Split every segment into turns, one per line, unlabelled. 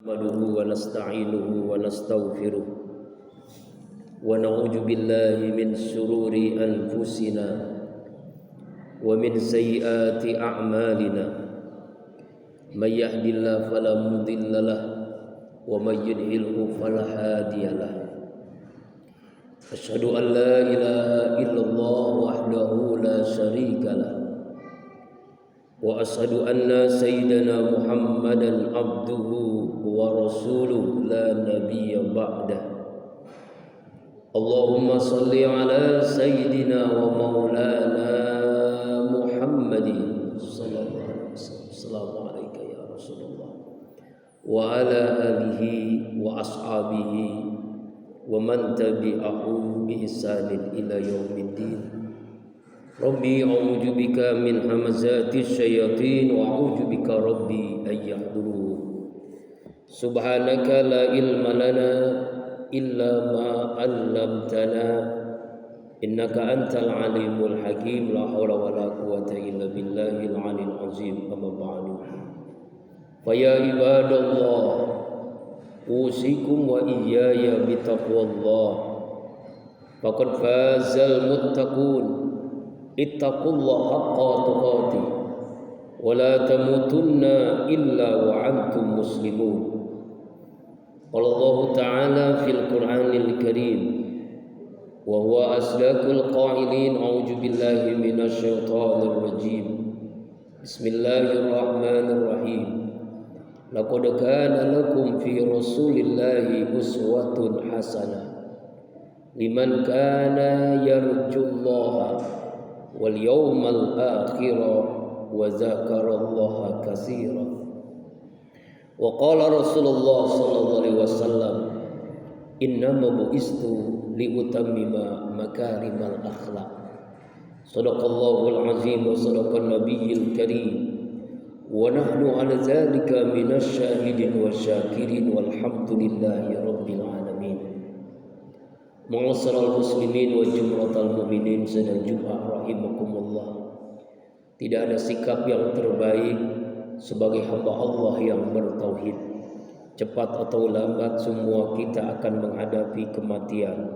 نحمده ونستعينه ونستغفره ونعوذ بالله من شرور أنفسنا ومن سيئات أعمالنا من يهد الله فلا مضل له ومن يضلل فلا هادي له أشهد أن لا إله إلا الله وحده لا شريك له وأشهد أن سيدنا محمدا عبده ورسوله لا نبي بعده اللهم صل على سيدنا ومولانا محمد صلى الله عليه وسلم السلام عليك يا رسول الله وعلى آله وأصحابه ومن تبعه بإحسان إلى يوم الدين ربي أعوذ بك من همزات الشياطين وأعوذ بك ربي أن يحضرون سبحانك لا علم لنا إلا ما علمتنا إنك أنت العليم الحكيم لا حول ولا قوة إلا بالله العلي العظيم أما بعد فيا عباد الله أوصيكم وإياي بتقوى الله فقد فاز المتقون اتقوا الله حق تقاته ولا تموتن إلا وأنتم مسلمون قال الله تعالى في القرآن الكريم وهو أصدق القائلين أعوذ بالله من الشيطان الرجيم بسم الله الرحمن الرحيم لقد كان لكم في رسول الله أسوة حسنة لمن كان يرجو الله واليوم الآخر وذكر الله كثيرا وقال رسول الله صلى الله عليه وسلم إنما بعثت لأتمم مكارم الأخلاق صدق الله العظيم وصدق النبي الكريم ونحن على ذلك من الشاهدين والشاكرين والحمد لله رب العالمين Ma'asyiral muslimin wa jumratal mu'minin sedang Jumat rahimakumullah. Tidak ada sikap yang terbaik sebagai hamba Allah yang bertauhid. Cepat atau lambat semua kita akan menghadapi kematian,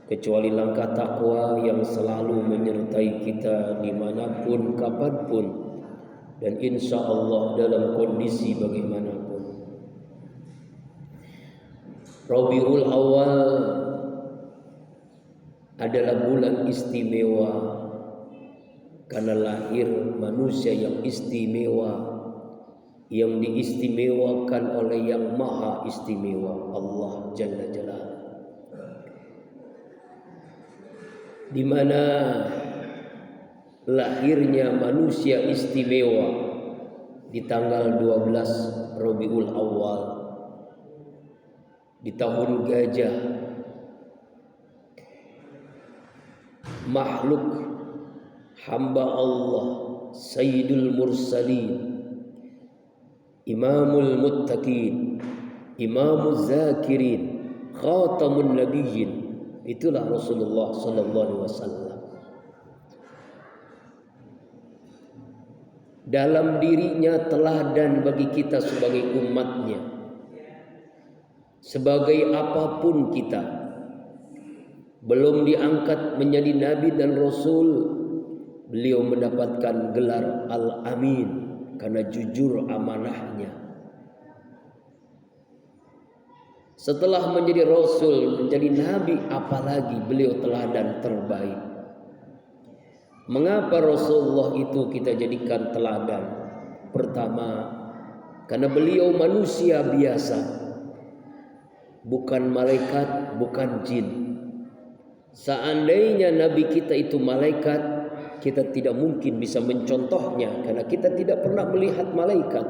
kecuali langkah takwa yang selalu menyertai kita dimanapun, kapanpun, dan insya Allah dalam kondisi bagaimanapun. Rabiul Awal adalah bulan istimewa karena lahir manusia yang istimewa, yang diistimewakan oleh yang maha istimewa, Allah Jalla Jalaluhu, di mana lahirnya manusia istimewa di tanggal 12 Rabiul Awal di tahun gajah. Makhluk hamba Allah, Sayyidul Mursalin, Imamul Muttaqin, Imamul Zakirin, Khatamun Nabiyyin, itulah Rasulullah sallallahu alaihi wasallam. Dalam dirinya teladan bagi kita sebagai umatnya. Sebagai apapun kita, belum diangkat menjadi nabi dan rasul, beliau mendapatkan gelar Al-Amin karena jujur amanahnya. Setelah menjadi rasul, menjadi nabi, apalagi beliau teladan terbaik. Mengapa Rasulullah itu kita jadikan teladan? Pertama, karena beliau manusia biasa, bukan malaikat, bukan jin. Seandainya Nabi kita itu malaikat, kita tidak mungkin bisa mencontohnya karena kita tidak pernah melihat malaikat.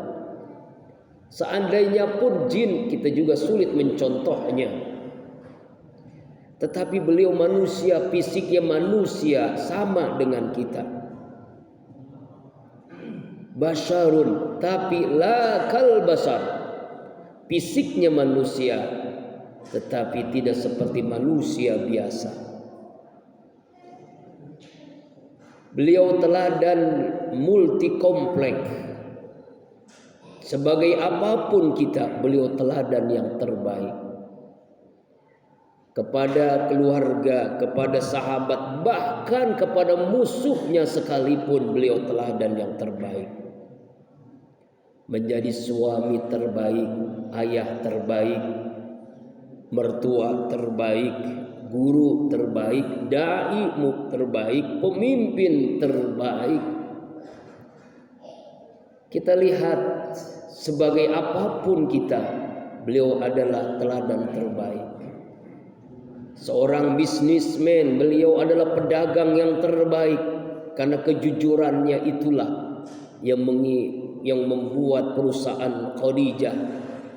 Seandainya pun jin, kita juga sulit mencontohnya. Tetapi beliau manusia, fisiknya manusia sama dengan kita. Basyarun, tapi la kal basar. Fisiknya manusia, tetapi tidak seperti manusia biasa. Beliau teladan multi kompleks, Sebagai apapun kita, beliau teladan yang terbaik. Kepada keluarga, kepada sahabat, bahkan kepada musuhnya sekalipun beliau teladan yang terbaik. Menjadi suami terbaik, ayah terbaik, mertua terbaik, guru terbaik, dai terbaik, pemimpin terbaik. Kita lihat sebagai apapun kita, beliau adalah teladan terbaik. Seorang bisnismen, beliau adalah pedagang yang terbaik karena kejujurannya itulah yang membuat perusahaan Khadijah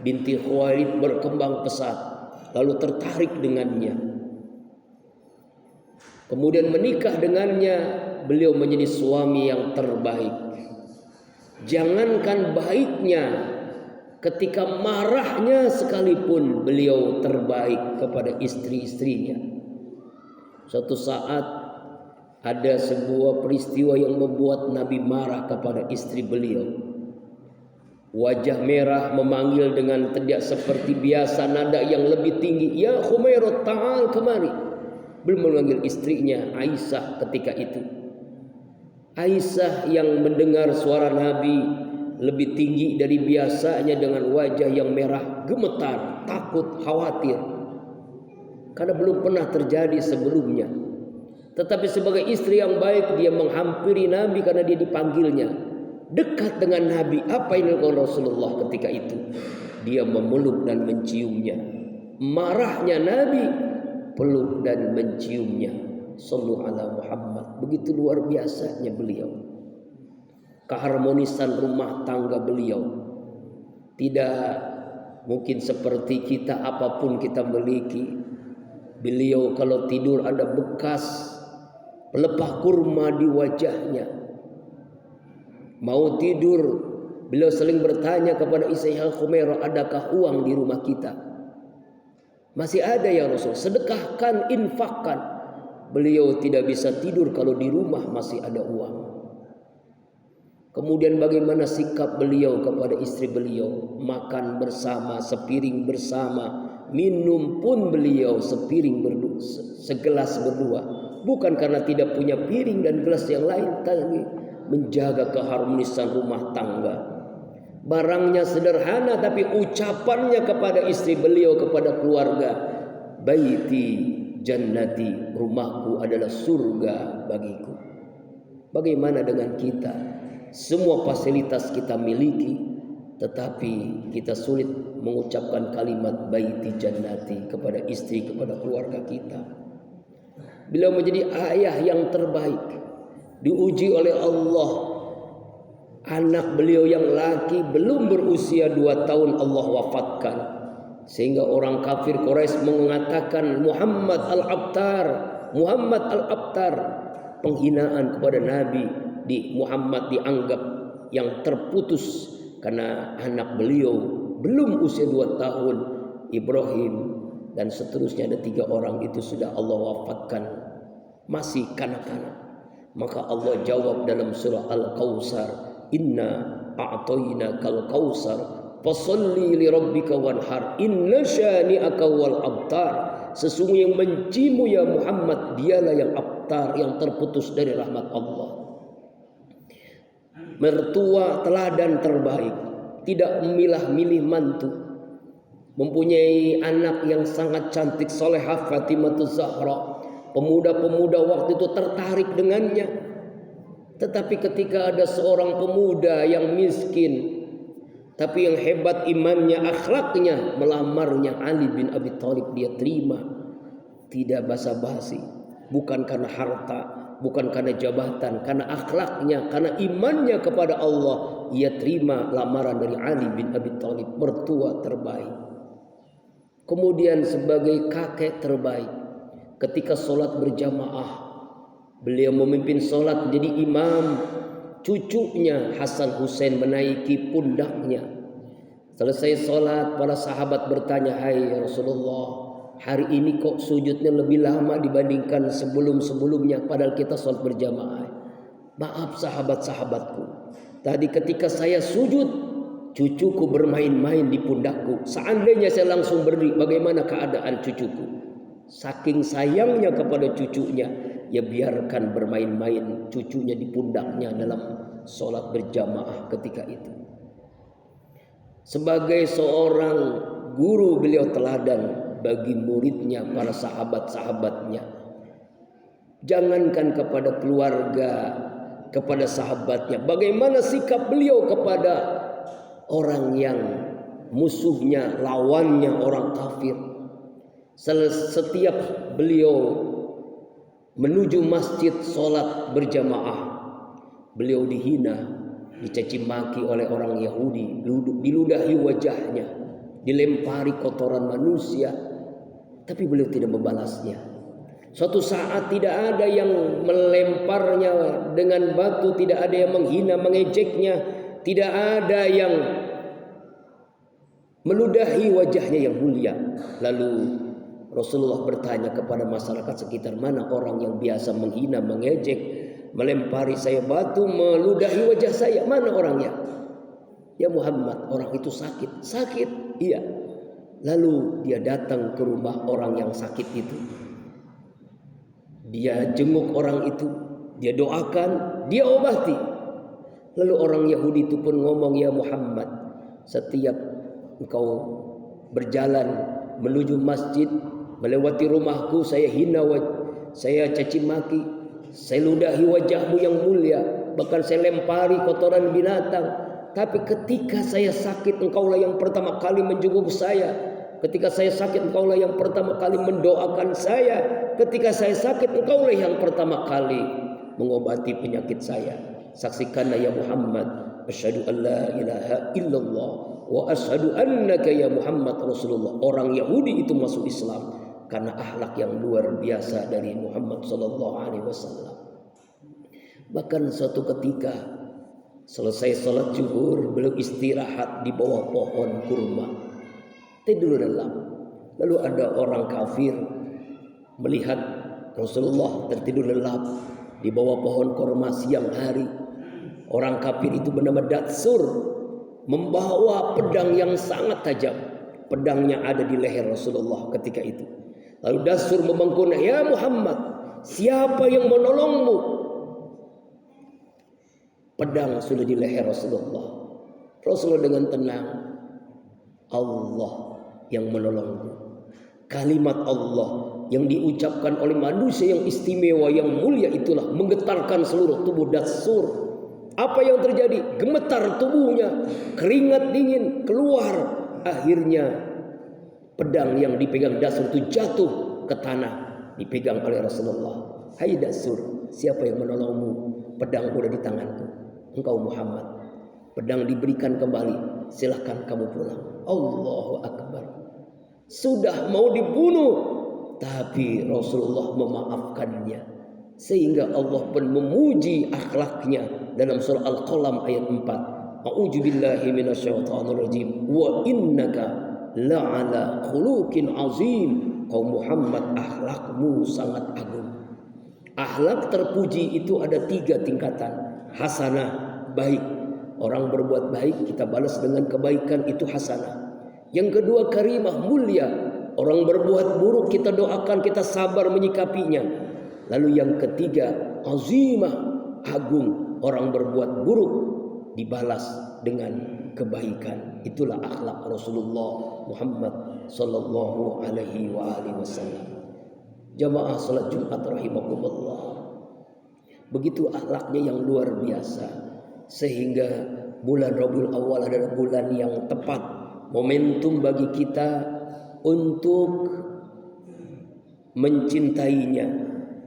binti Khuwailid berkembang pesat, lalu tertarik dengannya. Kemudian menikah dengannya, beliau menjadi suami yang terbaik. Jangankan baiknya, ketika marahnya sekalipun beliau terbaik kepada istri-istrinya. Suatu saat ada sebuah peristiwa yang membuat Nabi marah kepada istri beliau. Wajah merah, memanggil dengan tidak seperti biasa, nada yang lebih tinggi, "Ya Khumairah, ta'al kemari." Belum memanggil istrinya Aisyah ketika itu. Aisyah yang mendengar suara Nabi lebih tinggi dari biasanya dengan wajah yang merah, gemetar, takut, khawatir. Karena belum pernah terjadi sebelumnya. Tetapi sebagai istri yang baik, dia menghampiri Nabi karena dia dipanggilnya. Dekat dengan Nabi. Apa yang dilakukan Rasulullah ketika itu? Dia memeluk dan menciumnya. Marahnya Nabi, peluk dan menciumnya. Sallu ala Muhammad. Begitu luar biasanya beliau. Keharmonisan rumah tangga beliau tidak mungkin seperti kita, apapun kita miliki. Beliau kalau tidur ada bekas pelepah kurma di wajahnya. Mau tidur, beliau sering bertanya kepada istri Khumairah, "Adakah uang di rumah kita?" "Masih ada ya Rasul." "Sedekahkan, infakkan." Beliau tidak bisa tidur kalau di rumah masih ada uang. Kemudian bagaimana sikap beliau kepada istri beliau? Makan bersama, sepiring bersama, minum pun beliau sepiring berdua, segelas berdua. Bukan karena tidak punya piring dan gelas yang lain, tapi menjaga keharmonisan rumah tangga. Barangnya sederhana, tapi ucapannya kepada istri beliau, kepada keluarga, "Baiti jannati, rumahku adalah surga bagiku." Bagaimana dengan kita? Semua fasilitas kita miliki, tetapi kita sulit mengucapkan kalimat baiti jannati kepada istri, kepada keluarga kita. Beliau menjadi ayah yang terbaik, diuji oleh Allah. Anak beliau yang laki belum berusia 2 tahun Allah wafatkan, sehingga orang kafir Quraisy mengatakan Muhammad al-Abtar, Muhammad al-Abtar. Penghinaan kepada Nabi. Muhammad dianggap yang terputus karena anak beliau belum usia 2 tahun. Ibrahim dan seterusnya, ada 3 orang itu sudah Allah wafatkan, masih kanak-kanak. Maka Allah jawab dalam surah Al-Kautsar, "Inna a'tainakal kautsar fasalli li rabbika wanhar inna syani'aka wal abtar." Sesungguhnya yang mencimu ya Muhammad, dialah yang abtar, yang terputus dari rahmat Allah. Mertua teladan terbaik, tidak memilah-milih mantu. Mempunyai anak yang sangat cantik, solehah Fatimah Zahra. Pemuda-pemuda waktu itu tertarik dengannya. Tetapi ketika ada seorang pemuda yang miskin, tapi yang hebat imannya, akhlaknya, melamarnya Ali bin Abi Thalib, dia terima. Tidak basa-basi. Bukan karena harta, bukan karena jabatan, karena akhlaknya, karena imannya kepada Allah, ia terima lamaran dari Ali bin Abi Thalib, mertua terbaik. Kemudian sebagai kakek terbaik, ketika sholat berjamaah, beliau memimpin sholat menjadi imam. Cucunya Hasan Hussein menaiki pundaknya. Selesai sholat, para sahabat bertanya, "Hai Rasulullah, hari ini kok sujudnya lebih lama dibandingkan sebelum-sebelumnya, padahal kita sholat berjamaah." "Maaf sahabat-sahabatku, tadi ketika saya sujud, cucuku bermain-main di pundakku. Seandainya saya langsung berdiri, bagaimana keadaan cucuku? Saking sayangnya kepada cucunya, ya biarkan bermain-main cucunya di pundaknya dalam sholat berjamaah ketika itu. Sebagai seorang guru, beliau teladan bagi muridnya, para sahabat-sahabatnya. Jangankan kepada keluarga, kepada sahabatnya, bagaimana sikap beliau kepada orang yang musuhnya, lawannya, orang kafir. Setiap beliau menuju masjid sholat berjamaah, beliau dihina, dicaci maki oleh orang Yahudi, diludahi wajahnya, dilempari kotoran manusia, tapi beliau tidak membalasnya. Suatu saat tidak ada yang melemparnya dengan batu, tidak ada yang menghina, mengejeknya, tidak ada yang meludahi wajahnya yang mulia. Lalu Rasulullah bertanya kepada masyarakat sekitar, mana orang yang biasa menghina, mengejek, melempari saya batu, meludahi wajah saya, mana orangnya? Ya Muhammad, orang itu sakit. Sakit? Iya. Lalu dia datang ke rumah orang yang sakit itu. Dia jenguk orang itu, dia doakan, dia obati. Lalu orang Yahudi itu pun ngomong, ya Muhammad, setiap engkau berjalan menuju masjid, melewati rumahku, saya hina, saya caci maki, saya ludahi wajahmu yang mulia, bahkan saya lempari kotoran binatang. Tapi ketika saya sakit, engkaulah yang pertama kali menjenguk saya. Ketika saya sakit, engkaulah yang pertama kali mendoakan saya. Ketika saya sakit, engkaulah yang pertama kali mengobati penyakit saya. Saksikanlah ya Muhammad, asyhadu an la ilaha illallah wa asyhadu annaka ya Muhammad Rasulullah. Orang Yahudi itu masuk Islam karena akhlak yang luar biasa dari Muhammad sallallahu alaihi wasallam. Bahkan suatu ketika selesai salat zuhur, beliau istirahat di bawah pohon kurma, tidur lelap. Lalu ada orang kafir melihat Rasulullah tertidur lelap di bawah pohon kurma siang hari. Orang kafir itu bernama Datsur, membawa pedang yang sangat tajam. Pedangnya ada di leher Rasulullah ketika itu. Lalu Datsur membangkun, ya Muhammad, siapa yang menolongmu? Pedang sudah di leher Rasulullah. Rasulullah dengan tenang, Allah yang menolongmu. Kalimat Allah yang diucapkan oleh manusia yang istimewa, yang mulia itulah menggetarkan seluruh tubuh Datsur. Apa yang terjadi? Gemetar tubuhnya, keringat dingin keluar. Akhirnya pedang yang dipegang Datsur itu jatuh ke tanah, dipegang oleh Rasulullah. Hai Datsur, siapa yang menolongmu? Pedang udah di tanganku, engkau Muhammad. Pedang diberikan kembali, silahkan kamu pulang. Allahu Akbar. Sudah mau dibunuh, tapi Rasulullah memaafkannya. Sehingga Allah pun memuji akhlaknya dalam surah Al-Qalam ayat 4. A'udzubillahi minasyaitonirrajim. Wa innaka la'ala khuluqin azim. Kau Muhammad, akhlakmu sangat agung. Akhlak terpuji itu ada 3 tingkatan. Hasanah, baik. Orang berbuat baik kita balas dengan kebaikan, itu hasanah. Yang kedua karimah, mulia. Orang berbuat buruk kita doakan, kita sabar menyikapinya. Lalu yang ketiga azimah, agung. Orang berbuat buruk dibalas dengan kebaikan. Itulah akhlak Rasulullah Muhammad sallallahu alaihi wasallam. Jamaah salat Jumat rahimakumullah. Begitu akhlaknya yang luar biasa, sehingga bulan Rabiul Awal adalah bulan yang tepat, momentum bagi kita untuk mencintainya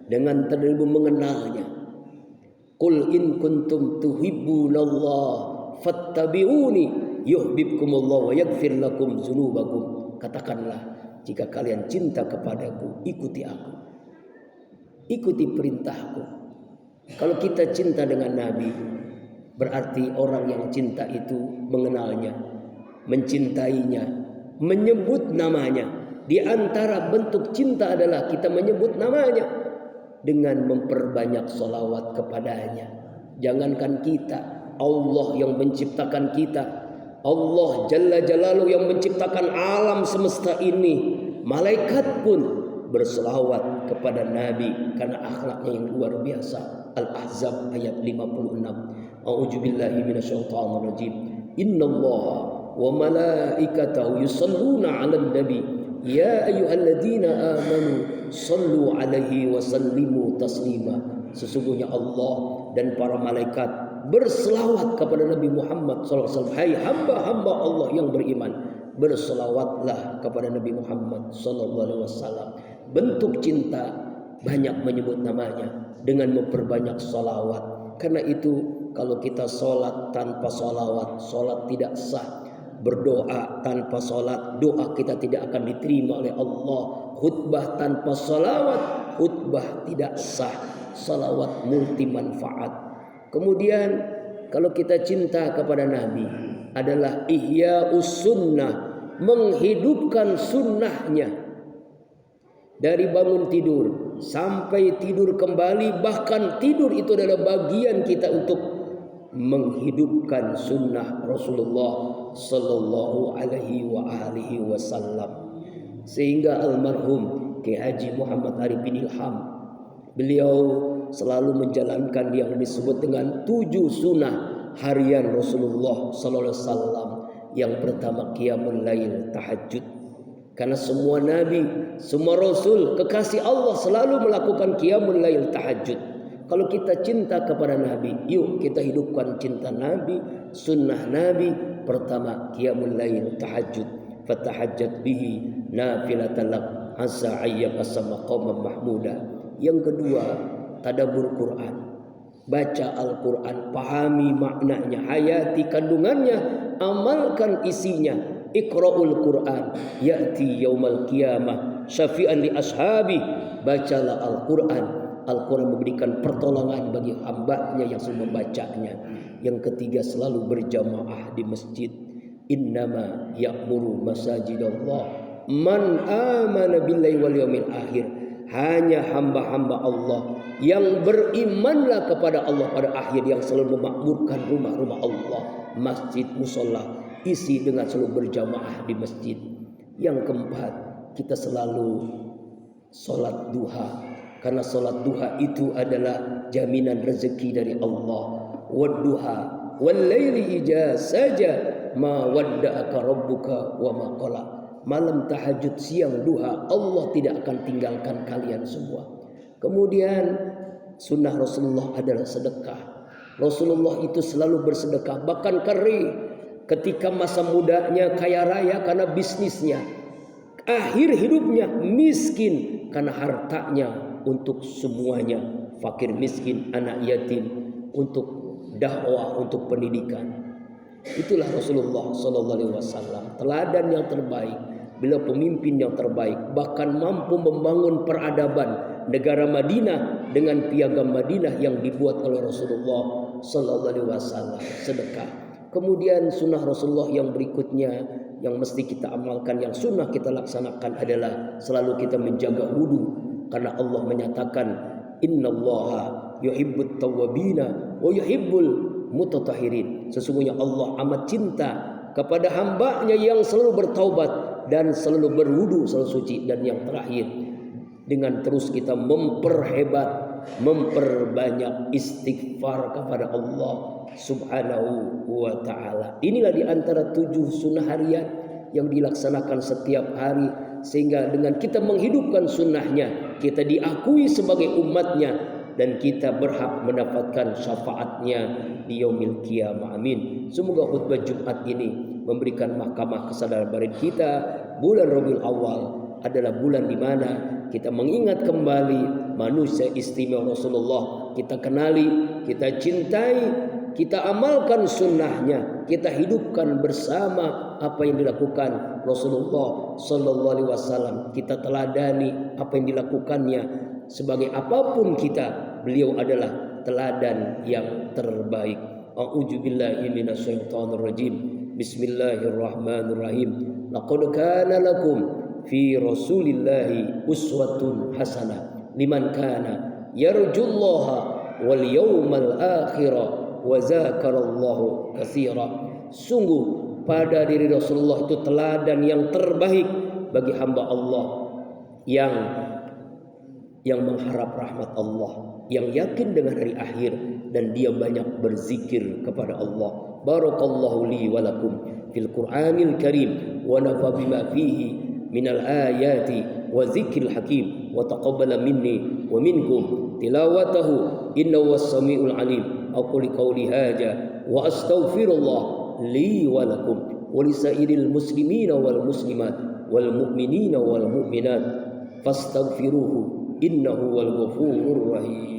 dengan terlebih mengenalnya. Qul in kuntum tuhibbunallah fattabi'uni yuhibbukumullah wa yaghfir lakum dzunubakum. Katakanlah, jika kalian cinta kepadaku, ikuti aku, ikuti perintahku. Kalau kita cinta dengan Nabi, berarti orang yang cinta itu mengenalnya, mencintainya, menyebut namanya. Di antara bentuk cinta adalah kita menyebut namanya dengan memperbanyak sholawat kepadanya. Jangankan kita, Allah yang menciptakan kita, Allah Jalla Jalaluhu yang menciptakan alam semesta ini, malaikat pun berselawat kepada Nabi karena akhlaknya yang luar biasa. Al-Ahzab ayat 56. A'udzubillahi minasyaitonir rajim. Innallaha wa malaikatahu yusalluna 'alan nabi ya ayyuhalladzina amanu sallu 'alaihi wa sallimu taslima. Sesungguhnya Allah dan para malaikat berselawat kepada Nabi Muhammad SAW. Hai hamba-hamba Allah yang beriman, berselawatlah kepada Nabi Muhammad SAW. Bentuk cinta banyak menyebut namanya dengan memperbanyak salawat. Karena itu kalau kita sholat tanpa salawat, sholat tidak sah. Berdoa tanpa salat, doa kita tidak akan diterima oleh Allah. Khutbah tanpa salawat, khutbah tidak sah. Salawat multi manfaat. Kemudian kalau kita cinta kepada Nabi adalah ihya'us sunnah, menghidupkan sunnahnya. Dari bangun tidur sampai tidur kembali, bahkan tidur itu adalah bagian kita untuk menghidupkan sunnah Rasulullah sallallahu alaihi wa alihi wasallam. Sehingga almarhum Kiai Haji Muhammad Arifin Ilham, beliau selalu menjalankan yang disebut dengan 7 sunnah harian Rasulullah sallallahu alaihi wasallam. Yang pertama qiyamul lail, tahajud. Karena semua nabi, semua rasul, kekasih Allah selalu melakukan qiyamul lail, tahajud. Kalau kita cinta kepada Nabi, yuk kita hidupkan cinta Nabi, sunnah Nabi. Pertama, qiyamul lail, tahajud. Fatahajjat bihi nafilatan lak asa ayyabasa maqaman mahmuda. Yang kedua, tadabbur Quran. Baca Al-Quran, pahami maknanya, hayati kandungannya, amalkan isinya. Iqra'ul Quran ya'ti yaumal qiyamah syafi'an li ashabi. Bacalah Al-Quran. Al-Quran memberikan pertolongan bagi hambanya yang selalu membacanya. Yang ketiga, selalu berjamaah di masjid. Innama ya'muru masajidallah man amana billahi wal yawmil akhir. Hanya hamba-hamba Allah yang berimanlah kepada Allah pada akhir, yang selalu memakmurkan rumah-rumah Allah, masjid, musola, isi dengan selalu berjamaah di masjid. Yang keempat, kita selalu sholat duha. Karena sholat duha itu adalah jaminan rezeki dari Allah. Wadduha wal laili ija saja ma wadda'aka rabbuka wa ma qala. Malam tahajud, siang duha, Allah tidak akan tinggalkan kalian semua. Kemudian sunnah Rasulullah adalah sedekah. Rasulullah itu selalu bersedekah, bahkan ketika masa mudanya kaya raya karena bisnisnya, akhir hidupnya miskin karena hartanya untuk semuanya, fakir miskin, anak yatim, untuk dakwah, untuk pendidikan. Itulah Rasulullah SAW, teladan yang terbaik. Beliau pemimpin yang terbaik, bahkan mampu membangun peradaban negara Madinah dengan piagam Madinah yang dibuat oleh Rasulullah SAW. Sedekah. Kemudian sunnah Rasulullah yang berikutnya yang mesti kita amalkan, yang sunnah kita laksanakan adalah selalu kita menjaga wudu. Karena Allah menyatakan innallaha yuhibbut tawwabina wa yuhibbul mutatahhirin. Sesungguhnya Allah amat cinta kepada hambanya yang selalu bertaubat dan selalu berwudu, selalu suci. Dan yang terakhir, dengan terus kita memperbanyak istighfar kepada Allah subhanahu wa ta'ala. Inilah di antara 7 sunnah harian yang dilaksanakan setiap hari, sehingga dengan kita menghidupkan sunnahnya, kita diakui sebagai umatnya, dan kita berhak mendapatkan syafaatnya di yaumil qiyamah. Amin. Semoga khutbah Jumat ini memberikan mahkamah kesadaran batin kita. Bulan Rabiul Awal adalah bulan di mana kita mengingat kembali manusia istimewa Rasulullah. Kita kenali, kita cintai, kita amalkan sunnahnya, kita hidupkan bersama apa yang dilakukan Rasulullah Sallallahu Alaihi Wasallam. Kita teladani apa yang dilakukannya. Sebagai apapun kita, beliau adalah teladan yang terbaik. A'udzubillahi minasyaitonir rajim. Bismillahirrahmanirrahim. Laqad kana lakum fi Rasulillahi uswatun hasanah liman kana yarjullaha wal yawmal akhir wa zakarallahu katsira. Sungguh pada diri Rasulullah itu teladan yang terbaik bagi hamba Allah yang mengharap rahmat Allah, yang yakin dengan hari akhir, dan dia banyak berzikir kepada Allah. Barakallahu li wa lakum fil Qur'anil Karim wa nafa bima fihi minal ayati wa zikril hakim wa taqabbala minni wa minkum tilawatahu innahu was-sami'ul alim. Aqulu qawli hadza wa astaghfirullah li wa lakum wa lisairil muslimina wal muslimat wal mu'minina wal mu'minat fastaghfiruhu innahu wal ghafurur rahim.